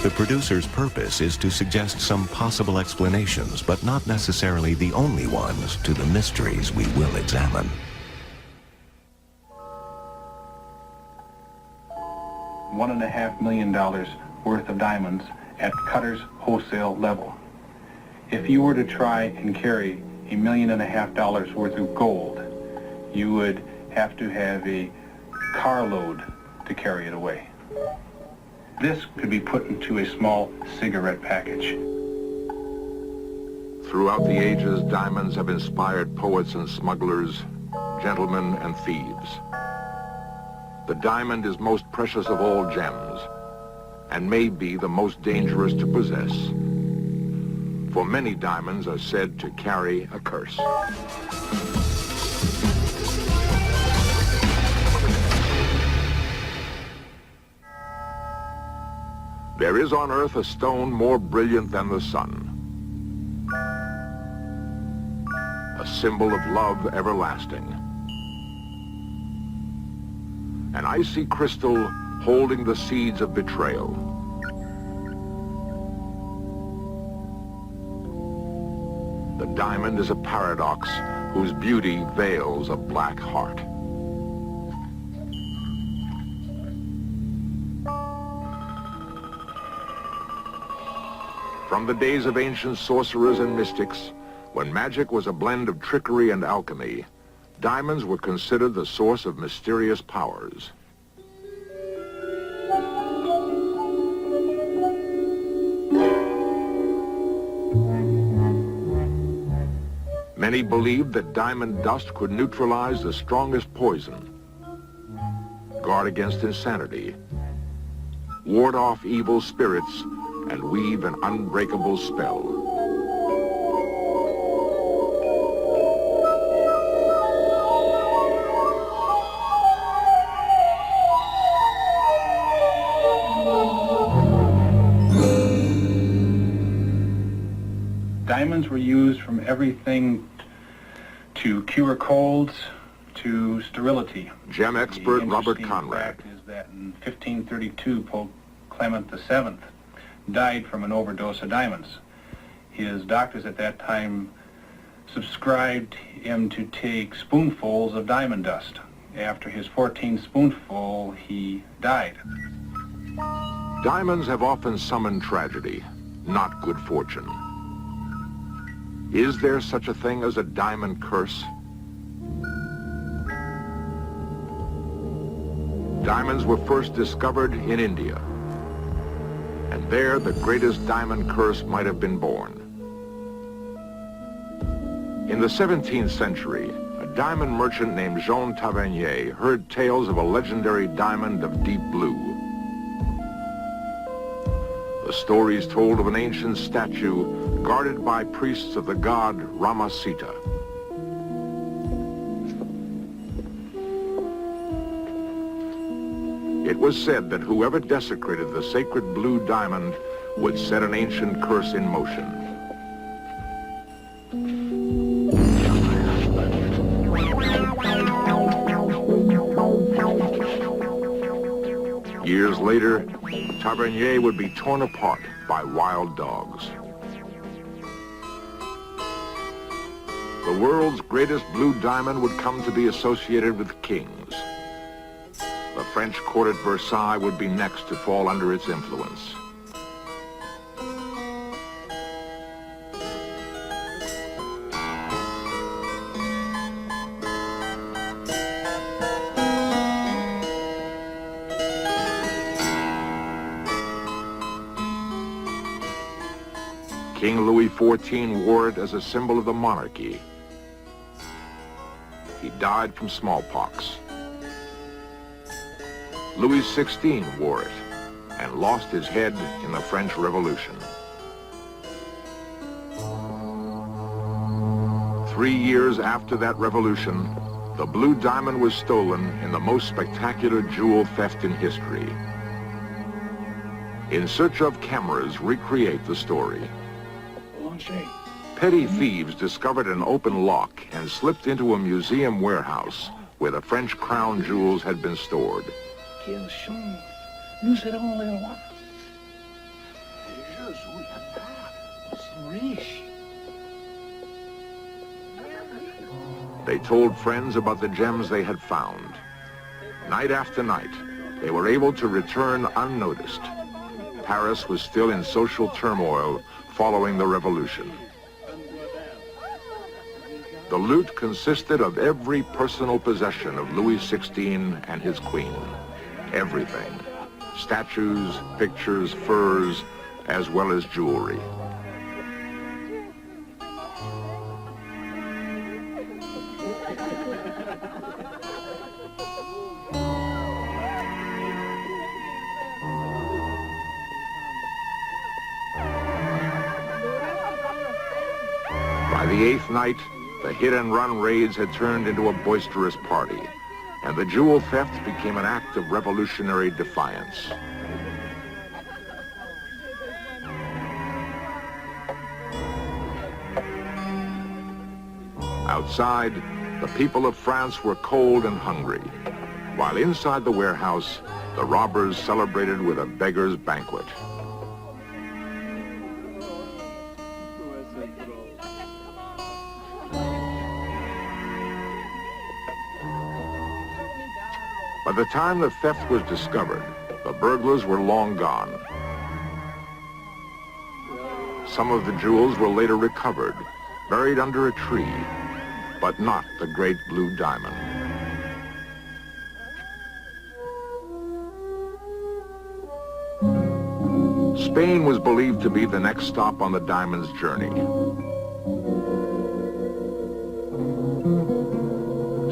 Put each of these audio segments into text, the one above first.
The producer's purpose is to suggest some possible explanations, but not necessarily the only ones, to the mysteries we will examine. $1.5 million worth of diamonds at Cutter's wholesale level. If you were to try and carry $1.5 million worth of gold, you would have to have a carload to carry it away. This could be put into a small cigarette package. Throughout the ages, diamonds have inspired poets and smugglers, gentlemen and thieves. The diamond is most precious of all gems, and may be the most dangerous to possess. For many diamonds are said to carry a curse. There is on earth a stone more brilliant than the sun, a symbol of love everlasting. An icy crystal holding the seeds of betrayal. The diamond is a paradox whose beauty veils a black heart. From the days of ancient sorcerers and mystics, when magic was a blend of trickery and alchemy, diamonds were considered the source of mysterious powers. Many believed that diamond dust could neutralize the strongest poison, guard against insanity, ward off evil spirits, and weave an unbreakable spell. Diamonds were used from everything to cure colds to sterility. Gem expert Robert The Conrad. fact is that in 1532, Pope Clement VII died from an overdose of diamonds. His doctors at that time subscribed him to take spoonfuls of diamond dust. After his 14th spoonful, he died. Diamonds have often summoned tragedy, not good fortune. Is there such a thing as a diamond curse? Diamonds were first discovered in India, and there the greatest diamond curse might have been born. In the 17th century, a diamond merchant named Jean Tavernier heard tales of a legendary diamond of deep blue. The stories told of an ancient statue guarded by priests of the god Ramasita. It was said that whoever desecrated the sacred blue diamond would set an ancient curse in motion. Years later, Tavernier would be torn apart by wild dogs. The world's greatest blue diamond would come to be associated with kings. The French court at Versailles would be next to fall under its influence. King Louis XIV wore it as a symbol of the monarchy. He died from smallpox. Louis XVI wore it and lost his head in the French Revolution. 3 years after that revolution, the blue diamond was stolen in the most spectacular jewel theft in history. In Search of cameras recreate the story. Petty thieves discovered an open lock and slipped into a museum warehouse where the French crown jewels had been stored. They told friends about the gems they had found. Night after night, they were able to return unnoticed. Paris was still in social turmoil following the revolution. The loot consisted of every personal possession of Louis XVI and his queen. Everything. Statues, pictures, furs, as well as jewelry. By the eighth night, the hit-and-run raids had turned into a boisterous party, and the jewel theft became an act of revolutionary defiance. Outside, the people of France were cold and hungry, while inside the warehouse, the robbers celebrated with a beggar's banquet. By the time the theft was discovered, the burglars were long gone. Some of the jewels were later recovered, buried under a tree, but not the great blue diamond. Spain was believed to be the next stop on the diamond's journey.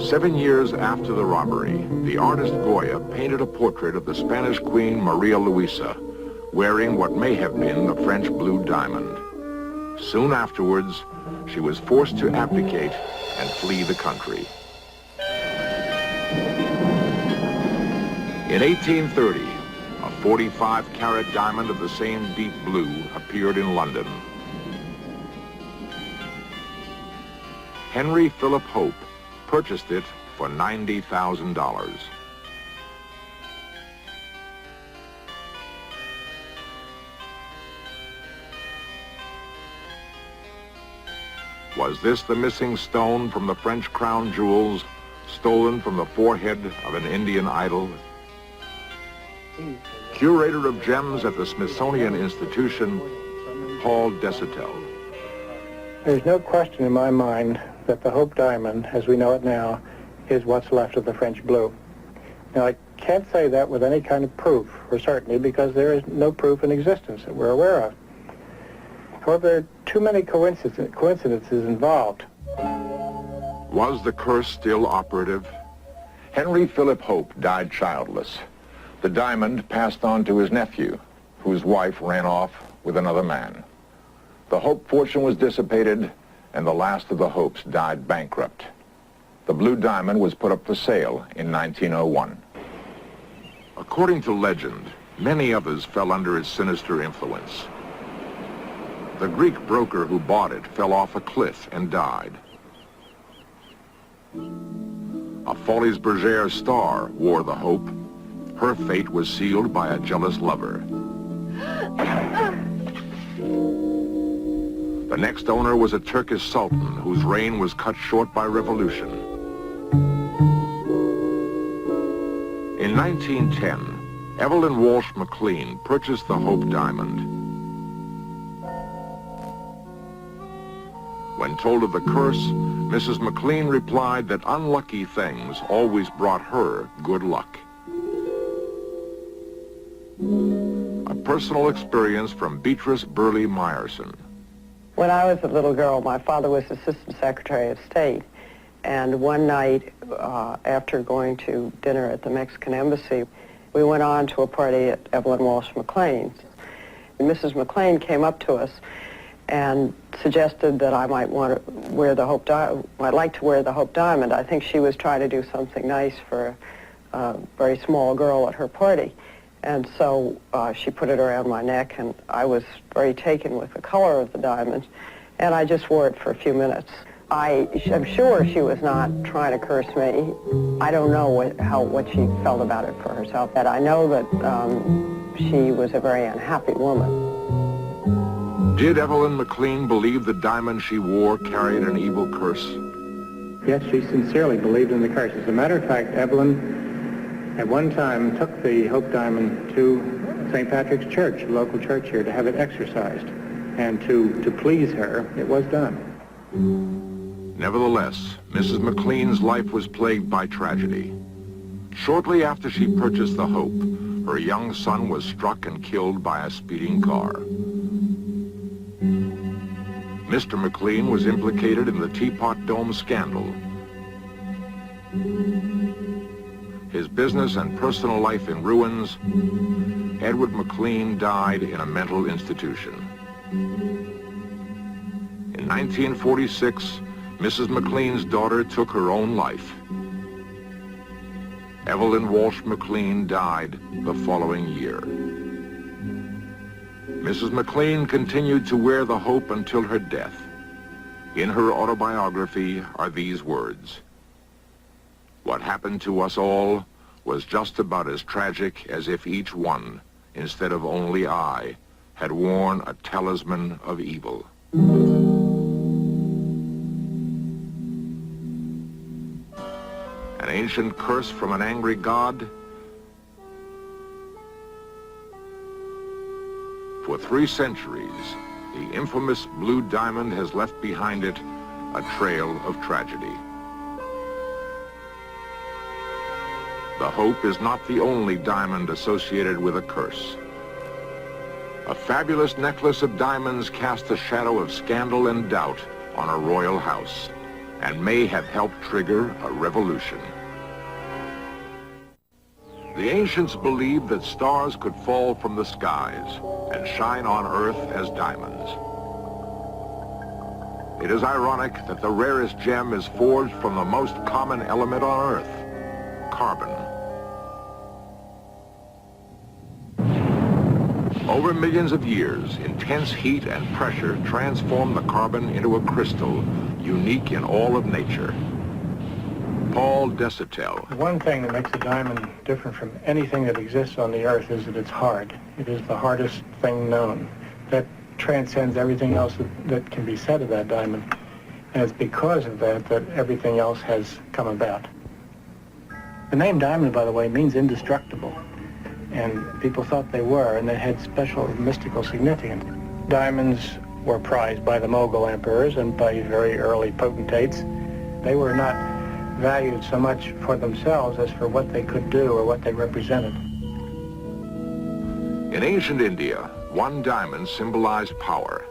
7 years after the robbery, the artist Goya painted a portrait of the Spanish Queen Maria Luisa, wearing what may have been the French blue diamond. Soon afterwards, she was forced to abdicate and flee the country. In 1830, a 45-carat diamond of the same deep blue appeared in London. Henry Philip Hope purchased it for $90,000. Was this the missing stone from the French crown jewels stolen from the forehead of an Indian idol? Curator of gems at the Smithsonian Institution, Paul Desautels. There's no question in my mind that the Hope diamond, as we know it now, is what's left of the French blue. Now, I can't say that with any kind of proof, or certainty, because there is no proof in existence that we're aware of. However, there are too many coincidences involved. Was the curse still operative? Henry Philip Hope died childless. The diamond passed on to his nephew, whose wife ran off with another man. The Hope fortune was dissipated, and the last of the Hopes died bankrupt. The blue diamond was put up for sale in 1901. According to legend, many others fell under its sinister influence. The Greek broker who bought it fell off a cliff and died. A Folies Bergère star wore the Hope. Her fate was sealed by a jealous lover. The next owner was a Turkish sultan whose reign was cut short by revolution. In 1910, Evelyn Walsh McLean purchased the Hope diamond. When told of the curse, Mrs. McLean replied that unlucky things always brought her good luck. A personal experience from Beatrice Burley Meyerson. When I was a little girl, my father was Assistant Secretary of State, and one night after going to dinner at the Mexican Embassy, we went on to a party at Evelyn Walsh McLean's. And Mrs. McLean came up to us and suggested that I might want to wear the Hope diamond. I'd like to wear the Hope diamond. I think she was trying to do something nice for a very small girl at her party. And so she put it around my neck, and I was very taken with the color of the diamond, and I just wore it for a few minutes. I'm sure she was not trying to curse me. I don't know what she felt about it for herself, but I know that she was a very unhappy woman. Did Evelyn McLean believe the diamond she wore carried an evil curse? Yes, she sincerely believed in the curse. As a matter of fact, Evelyn at one time took the Hope Diamond to St. Patrick's Church, a local church here, to have it exorcised. And to please her, it was done. Nevertheless, Mrs. McLean's life was plagued by tragedy. Shortly after she purchased the Hope, her young son was struck and killed by a speeding car. Mr. McLean was implicated in the Teapot Dome scandal. His business and personal life in ruins, Edward McLean died in a mental institution. In 1946, Mrs. McLean's daughter took her own life. Evelyn Walsh McLean died the following year. Mrs. McLean continued to wear the Hope until her death. In her autobiography are these words: "What happened to us all was just about as tragic as if each one, instead of only I, had worn a talisman of evil." An ancient curse from an angry god? For 3 centuries, the infamous blue diamond has left behind it a trail of tragedy. The Hope is not the only diamond associated with a curse. A fabulous necklace of diamonds cast a shadow of scandal and doubt on a royal house, and may have helped trigger a revolution. The ancients believed that stars could fall from the skies and shine on Earth as diamonds. It is ironic that the rarest gem is forged from the most common element on Earth, carbon. Over millions of years, intense heat and pressure transformed the carbon into a crystal, unique in all of nature. Paul Desautels. One thing that makes a diamond different from anything that exists on the Earth is that it's hard. It is the hardest thing known. That transcends everything else that can be said of that diamond. And it's because of that that everything else has come about. The name diamond, by the way, means indestructible. And people thought they were, and they had special mystical significance. Diamonds were prized by the Mughal emperors and by very early potentates. They were not valued so much for themselves as for what they could do or what they represented. In ancient India, one diamond symbolized power.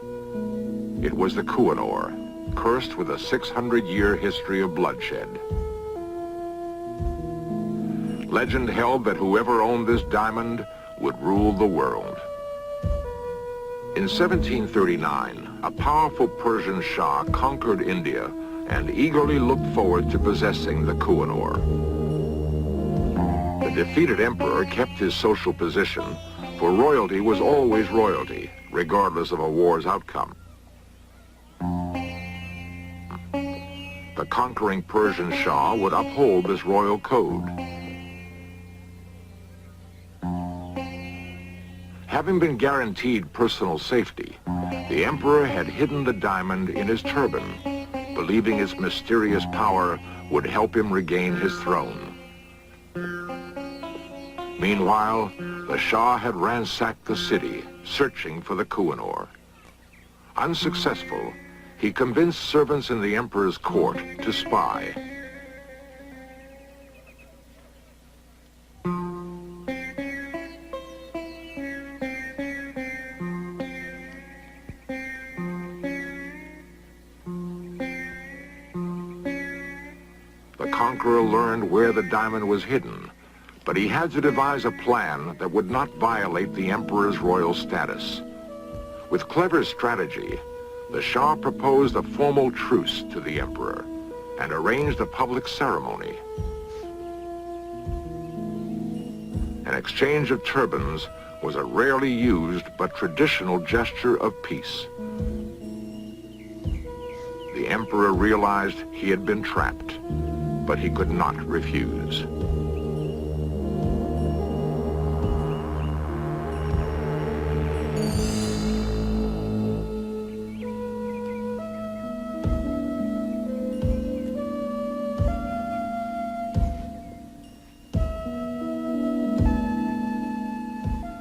It was the Kohinoor, cursed with a 600-year history of bloodshed. Legend held that whoever owned this diamond would rule the world. In 1739, a powerful Persian Shah conquered India and eagerly looked forward to possessing the Kohinoor. The defeated emperor kept his social position, for royalty was always royalty, regardless of a war's outcome. The conquering Persian Shah would uphold this royal code. Having been guaranteed personal safety, the emperor had hidden the diamond in his turban, believing its mysterious power would help him regain his throne. Meanwhile, the Shah had ransacked the city, searching for the Kohinoor. Unsuccessful, he convinced servants in the emperor's court to spy. The conqueror learned where the diamond was hidden, but he had to devise a plan that would not violate the emperor's royal status. With clever strategy, the Shah proposed a formal truce to the emperor and arranged a public ceremony. An exchange of turbans was a rarely used but traditional gesture of peace. The emperor realized he had been trapped, but he could not refuse.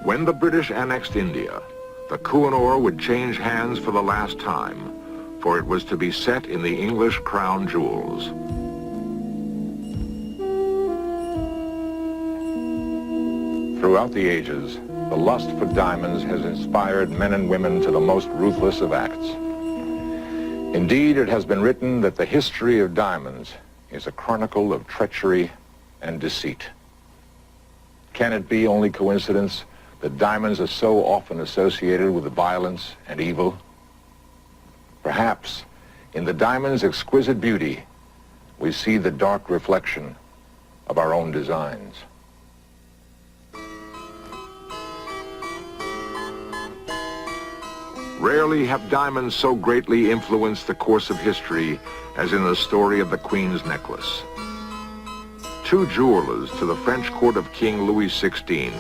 When the British annexed India, the Kohinoor would change hands for the last time, for it was to be set in the English crown jewels. Throughout the ages, the lust for diamonds has inspired men and women to the most ruthless of acts. Indeed, it has been written that the history of diamonds is a chronicle of treachery and deceit. Can it be only coincidence that diamonds are so often associated with violence and evil? Perhaps, in the diamond's exquisite beauty, we see the dark reflection of our own designs. Rarely have diamonds so greatly influenced the course of history as in the story of the Queen's necklace. Two jewelers to the French court of King Louis XVI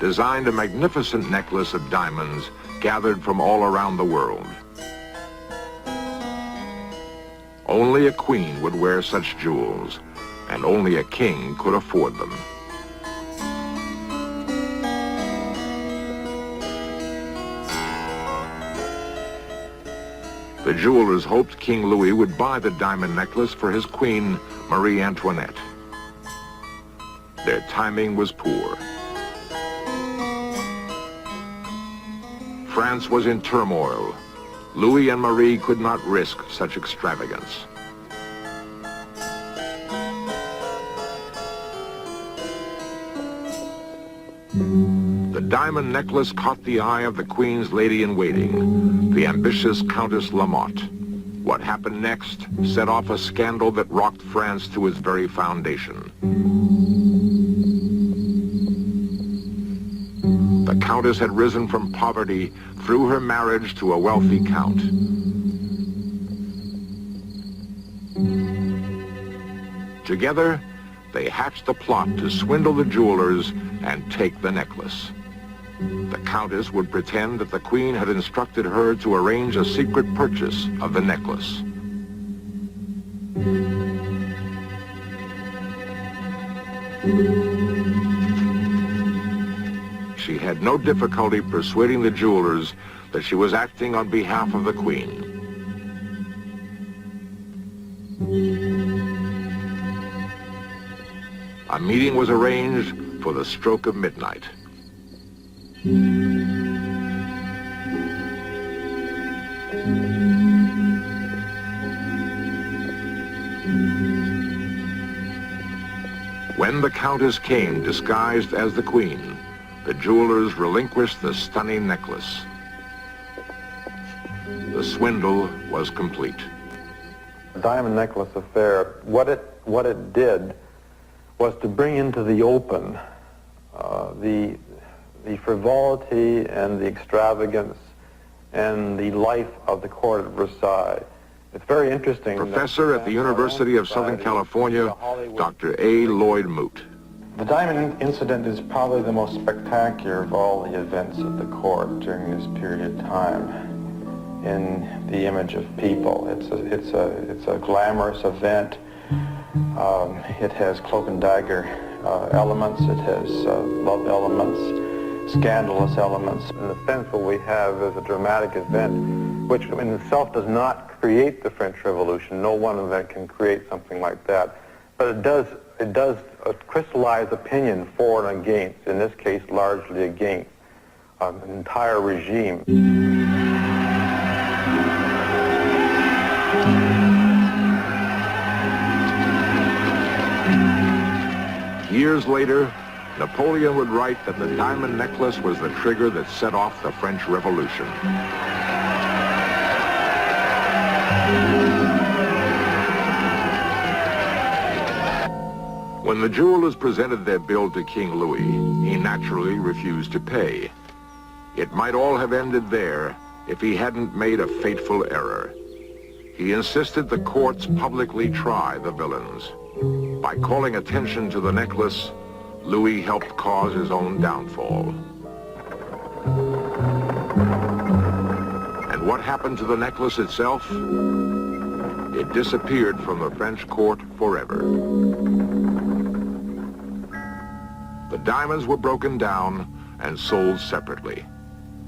designed a magnificent necklace of diamonds gathered from all around the world. Only a queen would wear such jewels, and only a king could afford them. The jewelers hoped King Louis would buy the diamond necklace for his queen, Marie Antoinette. Their timing was poor. France was in turmoil. Louis and Marie could not risk such extravagance. The diamond necklace caught the eye of the Queen's lady-in-waiting, the ambitious Countess Lamotte. What happened next set off a scandal that rocked France to its very foundation. The Countess had risen from poverty through her marriage to a wealthy count. Together, they hatched a plot to swindle the jewelers and take the necklace. The Countess would pretend that the Queen had instructed her to arrange a secret purchase of the necklace. She had no difficulty persuading the jewelers that she was acting on behalf of the Queen. A meeting was arranged for the stroke of midnight. When the Countess came disguised as the Queen, the jewelers relinquished the stunning necklace. The swindle was complete. The diamond necklace affair, what it did was to bring into the open the frivolity and the extravagance and the life of the court at Versailles. It's very interesting. Professor at the University of Southern California, Dr. A. Lloyd Moot. The diamond incident is probably the most spectacular of all the events at the court during this period of time in the image of people. It's a glamorous event. It has cloak and dagger elements. It has love elements, scandalous elements. In a sense, what we have is a dramatic event, which in itself does not create the French Revolution. No one event can create something like that. But it does crystallize opinion for and against, in this case largely against, an entire regime. Years later, Napoleon would write that the diamond necklace was the trigger that set off the French Revolution. When the jewelers presented their bill to King Louis, he naturally refused to pay. It might all have ended there if he hadn't made a fateful error. He insisted the courts publicly try the villains. By calling attention to the necklace, Louis helped cause his own downfall. And what happened to the necklace itself? It disappeared from the French court forever. The diamonds were broken down, and sold separately.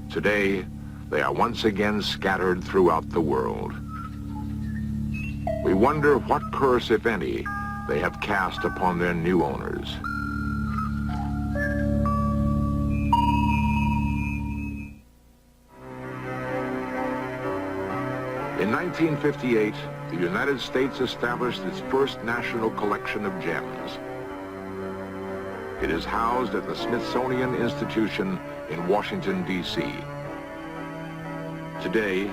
Today, they are once again scattered throughout the world. We wonder what curse, if any, they have cast upon their new owners. In 1958, the United States established its first national collection of gems. It is housed at the Smithsonian Institution in Washington, D.C. Today,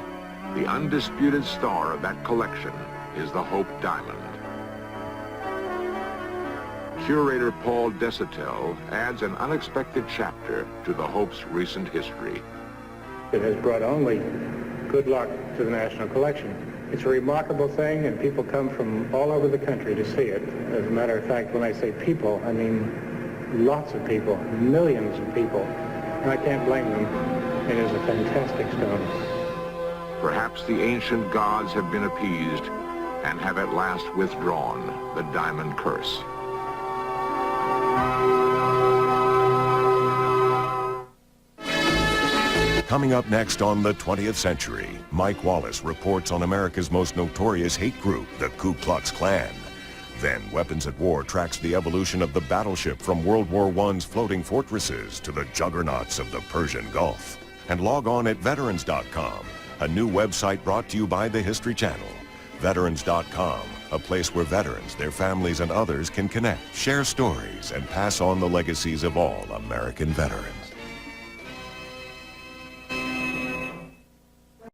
the undisputed star of that collection is the Hope Diamond. Curator Paul Desautels adds an unexpected chapter to the Hope's recent history. It has brought only good luck to the National Collection. It's a remarkable thing, and people come from all over the country to see it. As a matter of fact, when I say people, I mean lots of people, millions of people, and I can't blame them. It is a fantastic stone. Perhaps the ancient gods have been appeased and have at last withdrawn the diamond curse. Coming up next on the 20th Century, Mike Wallace reports on America's most notorious hate group, the Ku Klux Klan. Then Weapons at War tracks the evolution of the battleship from World War I's floating fortresses to the juggernauts of the Persian Gulf. And log on at veterans.com, a new website brought to you by the History Channel. Veterans.com, a place where veterans, their families, and others can connect, share stories, and pass on the legacies of all American veterans.